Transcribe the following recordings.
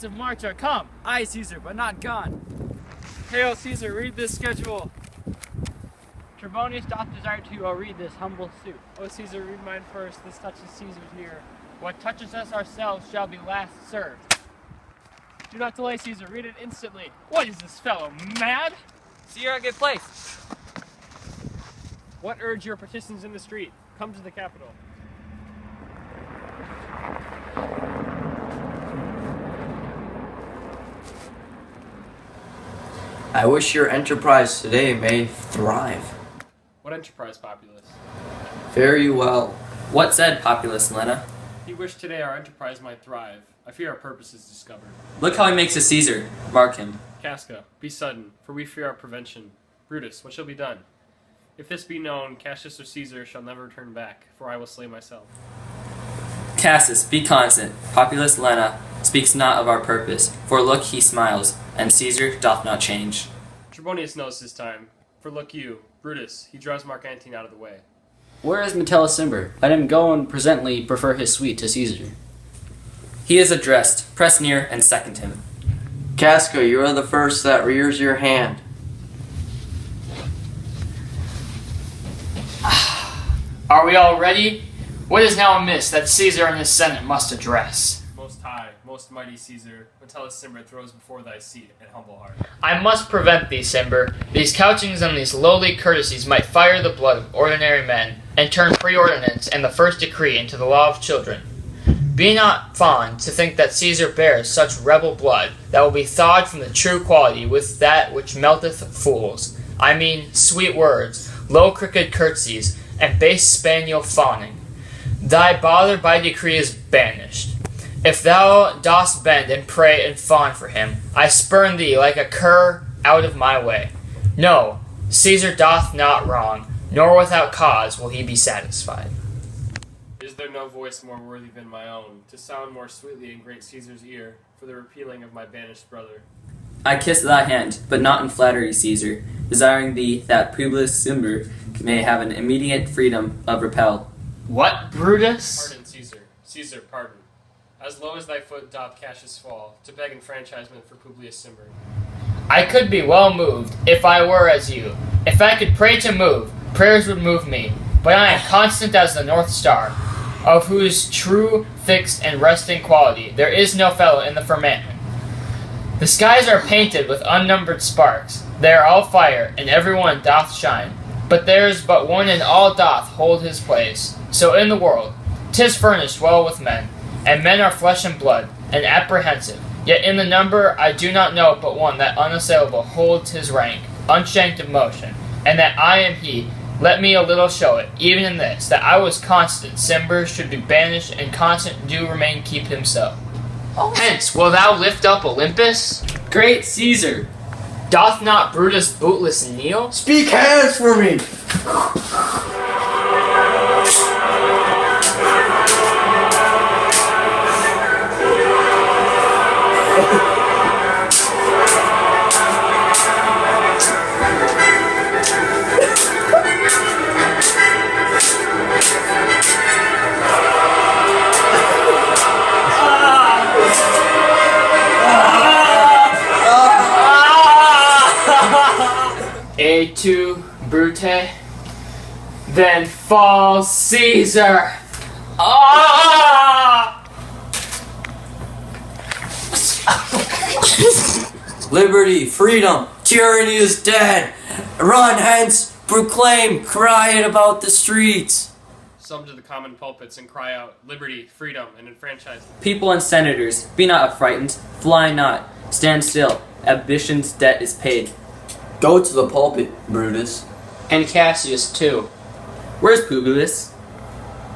of March are come. Aye, Caesar, but not gone. Hail Caesar, read this schedule. Trebonius doth desire to read this humble suit. O Caesar, read mine first. This touches Caesar's ear. What touches us ourselves shall be last served. Do not delay, Caesar. Read it instantly. What is this fellow, mad? See, you're in a good place. What urge your petitions in the street? Come to the Capitol. I wish your enterprise today may thrive. What enterprise, Populus? Fare you well. What said Populus, Lena? He wished today our enterprise might thrive. I fear our purpose is discovered. Look how he makes a Caesar. Mark him. Casca, be sudden, for we fear our prevention. Brutus, what shall be done? If this be known, Cassius or Caesar shall never return back, for I will slay myself. Cassius, be constant. Populus Lena speaks not of our purpose, for look he smiles, and Caesar doth not change. Trebonius knows his time, for look you, Brutus, he draws Mark Antony out of the way. Where is Metellus Cimber? Let him go and presently prefer his suite to Caesar. He is addressed. Press near and second him. Casca, you are the first that rears your hand. Are we all ready? What is now amiss that Caesar and his Senate must address? Most high, most mighty Caesar, Metellus Cimber throws before thy seat and humble heart. I must prevent thee, Cimber. These couchings and these lowly courtesies might fire the blood of ordinary men, and turn preordinance and the first decree into the law of children. Be not fond to think that Caesar bears such rebel blood that will be thawed from the true quality with that which melteth fools. I mean sweet words, low crooked curtsies, and base spaniel fawning. Thy bother by decree is banished. If thou dost bend and pray and fawn for him, I spurn thee like a cur out of my way. No, Caesar doth not wrong, nor without cause will he be satisfied. Is there no voice more worthy than my own, to sound more sweetly in great Caesar's ear, for the repealing of my banished brother? I kiss thy hand, but not in flattery, Caesar, desiring thee that Publius Cimber may have an immediate freedom of repel. What, Brutus? Pardon, Caesar. Caesar, pardon. As low as thy foot doth Cassius fall, to beg enfranchisement for Publius Cimber. I could be well moved, if I were as you. If I could pray to move, prayers would move me. But I am constant as the North Star, of whose true, fixed, and resting quality there is no fellow in the firmament. The skies are painted with unnumbered sparks. They are all fire, and every one doth shine. But there is but one in all doth hold his place. So in the world, 'tis furnished well with men, and men are flesh and blood, and apprehensive. Yet in the number I do not know but one that unassailable holds his rank, unshanked of motion, and that I am he. Let me a little show it, even in this, that I was constant. Cimber should be banished, and constant do remain keep him so. Hence, will thou lift up Olympus? Great Caesar! Doth not Brutus bootless kneel? Speak hands for me! Et tu, Brute? Then falls Caesar! Ah! Liberty, freedom, tyranny is dead. Run hence, proclaim, cry it about the streets. Some to the common pulpits and cry out, liberty, freedom, and enfranchisement. People and senators, be not affrighted, fly not, stand still, ambition's debt is paid. Go to the pulpit, Brutus. And Cassius, too. Where's Publius?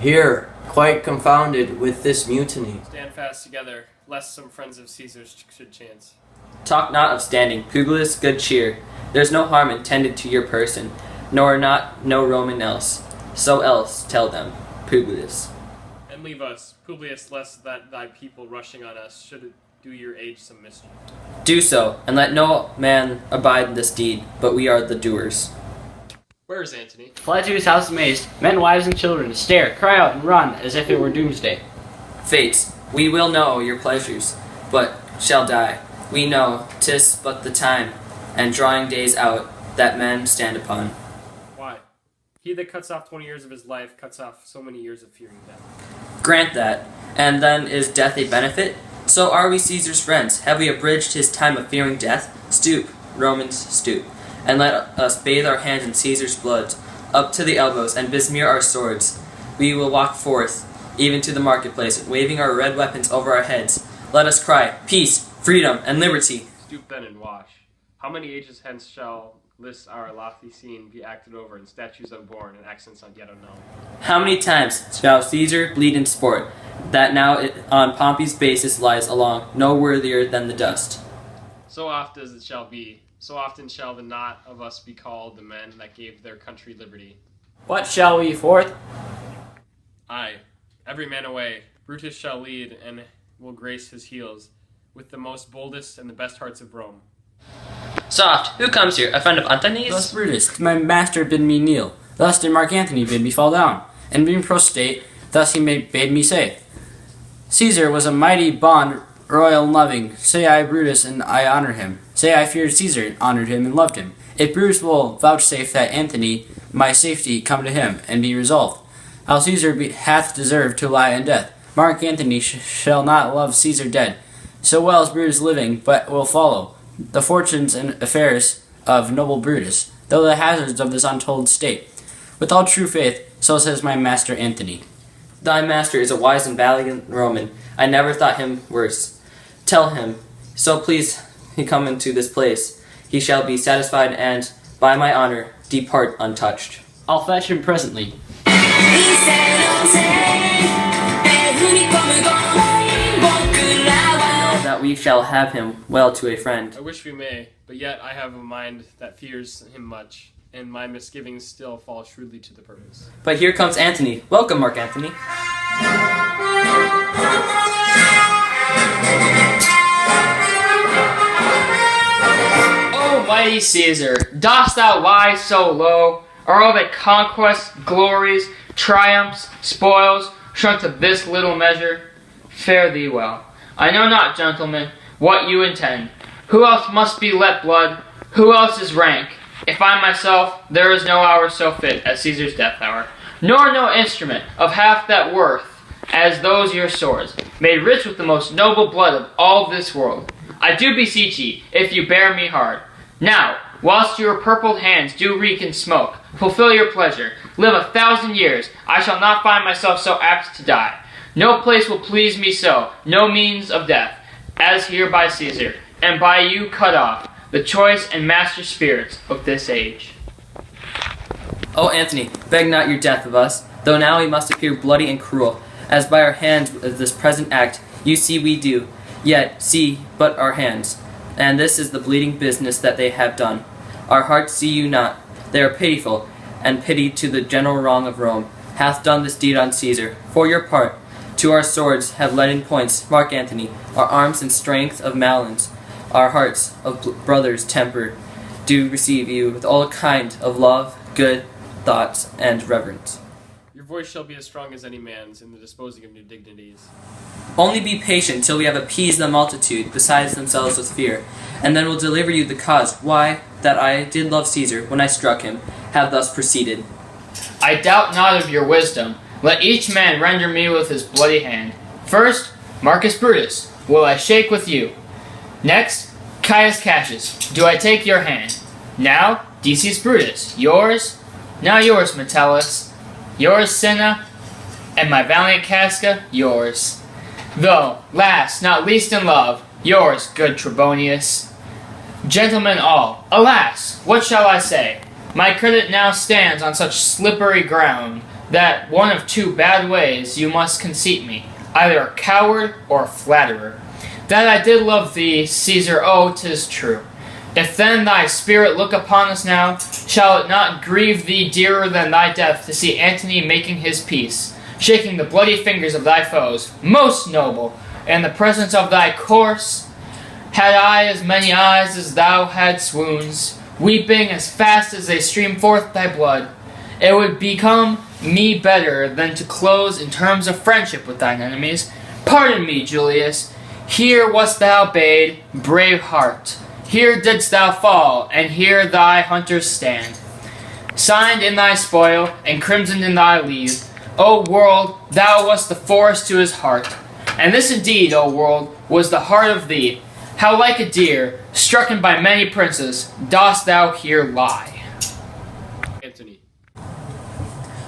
Here, quite confounded with this mutiny. Stand fast together, lest some friends of Caesar's should chance. Talk not of standing, Publius, good cheer. There's no harm intended to your person, nor not no Roman else. So else tell them, Publius. And leave us, Publius, lest that thy people rushing on us should do your age some mischief. Do so, and let no man abide this deed, but we are the doers. Where is Antony? Fled to his house amazed. Men, wives, and children stare, cry out, and run as if it were doomsday. Fates, we will know your pleasures, but shall die. We know 'tis but the time, and drawing days out, that men stand upon. Why? He that cuts off 20 years of his life cuts off so many years of fearing death. Grant that. And then is death a benefit? So are we Caesar's friends. Have we abridged his time of fearing death? Stoop, Romans, stoop, and let us bathe our hands in Caesar's blood, up to the elbows, and besmear our swords. We will walk forth, even to the marketplace, waving our red weapons over our heads. Let us cry, peace, freedom, and liberty. Stoop then and wash. How many ages hence shall this our lofty scene be acted over, and statues unborn, and accents not yet unknown? How many times shall Caesar bleed in sport, that now it on Pompey's basis lies along, no worthier than the dust? So oft as it shall be, so often shall the knot of us be called the men that gave their country liberty. What shall we forth? Aye, every man away, Brutus shall lead, and will grace his heels, with the most boldest and the best hearts of Rome. Soft, who comes here? A friend of Antony's? Thus Brutus, did my master bid me kneel. Thus did Mark Antony bid me fall down. And being prostrate, thus he bade me say, Caesar was a mighty bond, royal and loving. Say I Brutus, and I honor him. Say I feared Caesar, honored him, and loved him. If Brutus will vouchsafe that Antony, my safety come to him, and be resolved. How Caesar hath deserved to lie in death. Mark Antony shall not love Caesar dead, so well as Brutus living, but will follow the fortunes and affairs of noble Brutus, though the hazards of this untold state. With all true faith, so says my master Antony. Thy master is a wise and valiant Roman. I never thought him worse. Tell him, so please he come into this place, he shall be satisfied and, by my honor, depart untouched. I'll fetch him presently. That we shall have him well to a friend. I wish we may, but yet I have a mind that fears him much, and my misgivings still fall shrewdly to the purpose. But here comes Antony. Welcome, Mark Antony. O mighty Caesar, dost thou lie so low? Are all thy conquests, glories, triumphs, spoils shrunk to this little measure? Fare thee well. I know not, gentlemen, what you intend. Who else must be let blood? Who else is rank? If I myself, there is no hour so fit as Caesar's death hour, nor no instrument of half that worth as those your swords, made rich with the most noble blood of all this world. I do beseech ye, if you bear me hard. Now, whilst your purpled hands do reek and smoke, fulfill your pleasure, live 1,000 years, I shall not find myself so apt to die. No place will please me so, no means of death, as here by Caesar, and by you cut off, the choice and master spirits of this age. O Antony, beg not your death of us, though now we must appear bloody and cruel, as by our hands of this present act you see we do, yet see but our hands, and this is the bleeding business that they have done. Our hearts see you not, they are pitiful, and pity to the general wrong of Rome hath done this deed on Caesar. For your part, to our swords have led in points, Mark Antony, our arms in strength of Malins, our hearts of brothers tempered, do receive you with all kind of love, good thoughts, and reverence. Your voice shall be as strong as any man's in the disposing of new dignities. Only be patient till we have appeased the multitude besides themselves with fear, and then will deliver you the cause why that I did love Caesar when I struck him, have thus proceeded. I doubt not of your wisdom. Let each man render me with his bloody hand. First, Marcus Brutus, will I shake with you. Next, Caius Cassius, do I take your hand. Now, Decius Brutus, yours. Now yours, Metellus. Yours, Cinna. And my valiant Casca, yours. Though, last, not least in love, yours, good Trebonius. Gentlemen all, alas, what shall I say? My credit now stands on such slippery ground, that one of two bad ways you must conceit me, either a coward or a flatterer. That I did love thee, Caesar, oh, 'tis true. If then thy spirit look upon us now, shall it not grieve thee dearer than thy death to see Antony making his peace, shaking the bloody fingers of thy foes, most noble, in the presence of thy corse? Had I as many eyes as thou hadst wounds, weeping as fast as they stream forth thy blood, it would become me better than to close in terms of friendship with thine enemies. Pardon me, Julius. Here wast thou bade, brave heart. Here didst thou fall, and here thy hunters stand. Signed in thy spoil, and crimsoned in thy leave, O world, thou wast the forest to his heart. And this indeed, O world, was the heart of thee. How like a deer, strucken by many princes, dost thou here lie. Antony.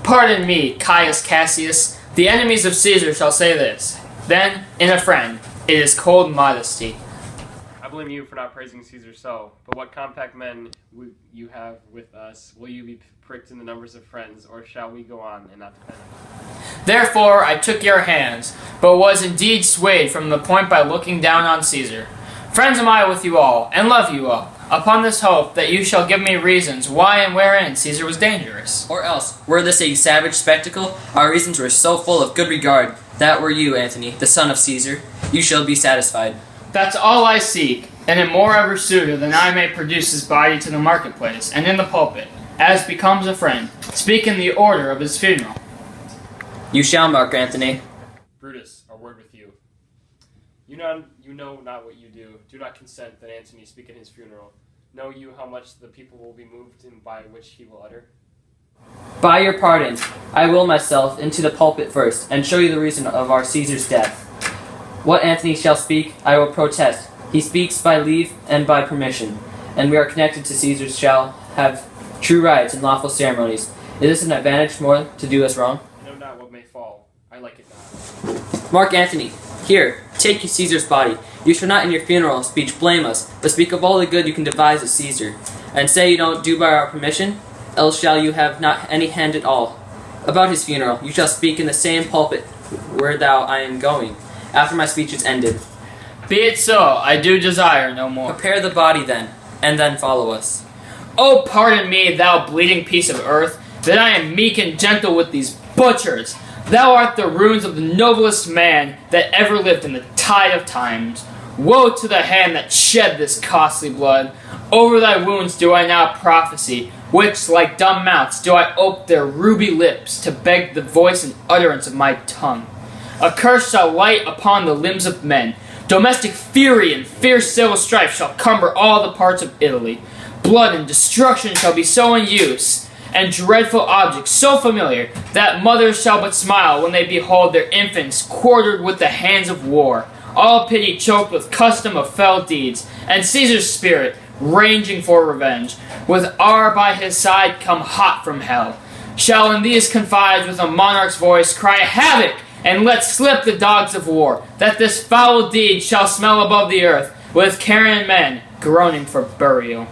Pardon me, Caius Cassius, the enemies of Caesar shall say this. Then, in a friend, it is cold modesty. I blame you for not praising Caesar so, but what compact men you have with us, will you be pricked in the numbers of friends, or shall we go on and not depend on you? Therefore I took your hands, but was indeed swayed from the point by looking down on Caesar. Friends am I with you all, and love you all, upon this hope that you shall give me reasons why and wherein Caesar was dangerous. Or else, were this a savage spectacle, our reasons were so full of good regard, that were you, Antony, the son of Caesar, you shall be satisfied. That's all I seek, and am more ever suitor than I may produce his body to the marketplace, and in the pulpit, as becomes a friend, speak in the order of his funeral. You shall, Mark Antony. Brutus, a word with you. You know not what you do. Do not consent that Antony speak at his funeral. Know you how much the people will be moved and by which he will utter? By your pardon, I will myself into the pulpit first, and show you the reason of our Caesar's death. What Antony shall speak, I will protest. He speaks by leave and by permission, and we are connected to Caesar shall have true rights and lawful ceremonies. Is this an advantage more to do us wrong? I know not what may fall. I like it not. Mark Antony, here, take Caesar's body. You shall not in your funeral speech blame us, but speak of all the good you can devise of Caesar, and say you don't do by our permission, else shall you have not any hand at all. About his funeral, you shall speak in the same pulpit where thou I am going, after my speech is ended. Be it so, I do desire no more. Prepare the body then, and then follow us. Oh, pardon me, thou bleeding piece of earth, that I am meek and gentle with these butchers. Thou art the ruins of the noblest man that ever lived in the tide of times. Woe to the hand that shed this costly blood. Over thy wounds do I now prophesy, which, like dumb mouths, do I ope their ruby lips to beg the voice and utterance of my tongue. A curse shall light upon the limbs of men. Domestic fury and fierce civil strife shall cumber all the parts of Italy. Blood and destruction shall be so in use, and dreadful objects so familiar, that mothers shall but smile when they behold their infants quartered with the hands of war, all pity choked with custom of fell deeds, and Caesar's spirit, ranging for revenge, with R by his side come hot from hell, shall in these confines with a monarch's voice cry havoc, and let slip the dogs of war, that this foul deed shall smell above the earth, with carrion men groaning for burial.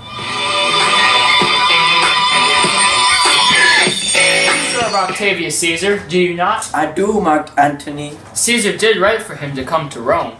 Of Octavius Caesar, do you not? I do, Mark Antony. Caesar did write for him to come to Rome.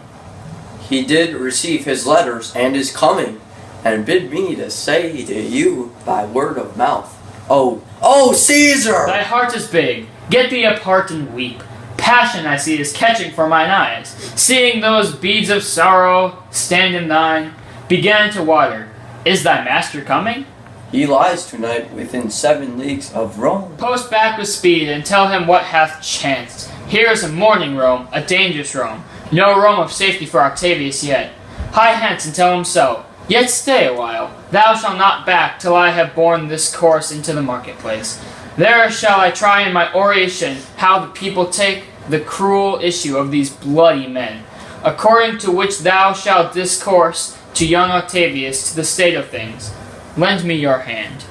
He did receive his letters and is coming, and bid me to say to you by word of mouth. Oh, Caesar! Thy heart is big. Get thee apart and weep. Passion, I see, is catching for mine eyes. Seeing those beads of sorrow stand in thine, began to water. Is thy master coming? He lies tonight within 7 leagues of Rome. Post back with speed, and tell him what hath chanced. Here is a mourning Rome, a dangerous Rome. No Rome of safety for Octavius yet. Hie hence and tell him so. Yet stay a while. Thou shalt not back till I have borne this course into the marketplace. There shall I try in my oration how the people take the cruel issue of these bloody men, according to which thou shalt discourse to young Octavius to the state of things. Lend me your hand.